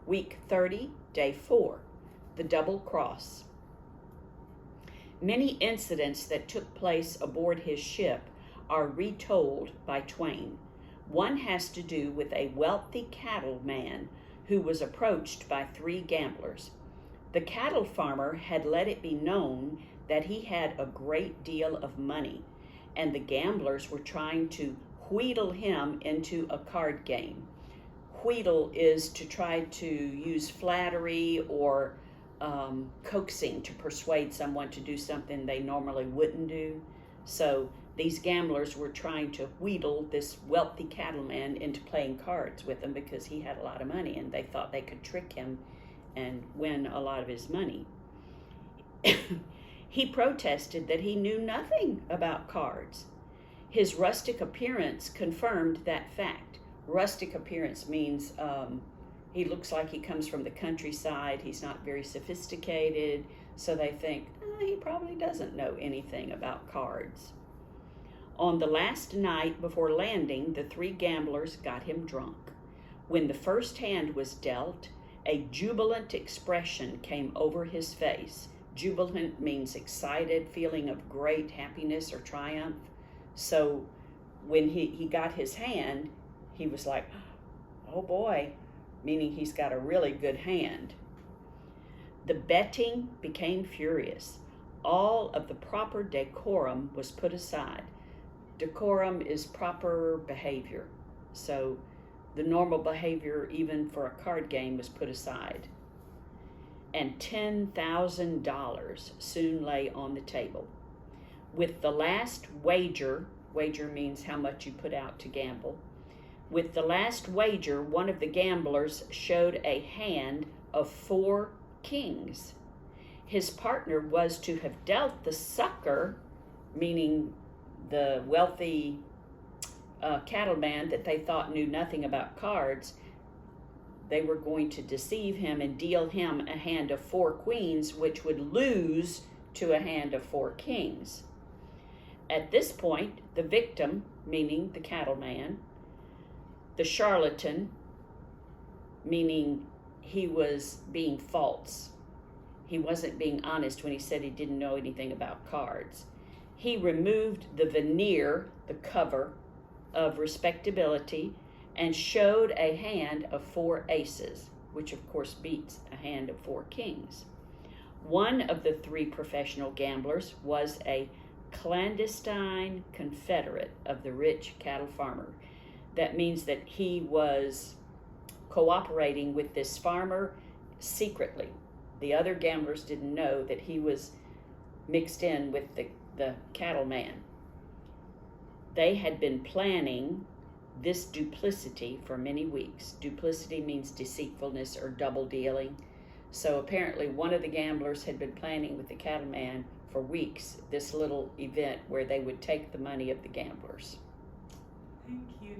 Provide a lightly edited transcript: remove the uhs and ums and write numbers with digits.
Week 30, Day 4, the Double Cross. Many incidents that took place aboard his ship are retold by Twain. One has to do with a wealthy cattleman who was approached by 3 gamblers. The cattle farmer had let it be known that he had a great deal of money, and the gamblers were trying to wheedle him into a card game. Wheedle is to try to use flattery or coaxing to persuade someone to do something they normally wouldn't do. So these gamblers were trying to wheedle this wealthy cattleman into playing cards with them because he had a lot of money, and they thought they could trick him and win a lot of his money. He protested that he knew nothing about cards. His rustic appearance confirmed that fact. Rustic appearance means he looks like he comes from the countryside. He's not very sophisticated, so they think he probably doesn't know anything about cards. On the last night before landing, the 3 gamblers got him drunk. When the first hand was dealt, a jubilant expression came over his face. Jubilant means excited, feeling of great happiness or triumph. So when he got his hand, he was like, oh boy, meaning he's got a really good hand. The betting became furious. All of the proper decorum was put aside. Decorum is proper behavior. So the normal behavior, even for a card game, was put aside. And $10,000 soon lay on the table. With the last wager means how much you put out to gamble. With the last wager, one of the gamblers showed a hand of 4 kings. His partner was to have dealt the sucker, meaning the wealthy cattleman that they thought knew nothing about cards. They were going to deceive him and deal him a hand of 4 queens, which would lose to a hand of 4 kings. At this point, the victim, meaning the cattleman, the charlatan, meaning he was being false. He wasn't being honest when he said he didn't know anything about cards. He removed the veneer, the cover, of respectability and showed a hand of 4 aces, which of course beats a hand of 4 kings. One of the 3 professional gamblers was a clandestine confederate of the rich cattle farmer. That means that he was cooperating with this farmer secretly. The other gamblers didn't know that he was mixed in with the cattleman. They had been planning this duplicity for many weeks. Duplicity means deceitfulness or double dealing. So apparently one of the gamblers had been planning with the cattleman for weeks this little event where they would take the money of the gamblers. Thank you.